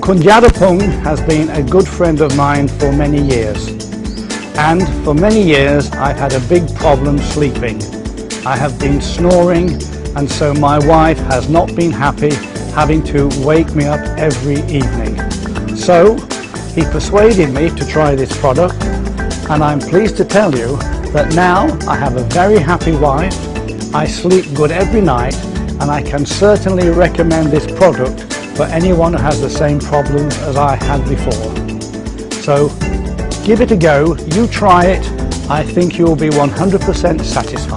Kunyadapung has been a good friend of mine for many years, and for many years I've had a big problem sleeping. I have been snoring, and so my wife has not been happy having to wake me up every evening. So he persuaded me to try this product, and I'm pleased to tell you that now I have a very happy wife. I sleep good every night, and I can certainly recommend this product for anyone who has the same problems as I had before. So give it a go, you try it, I think you'll be 100% satisfied.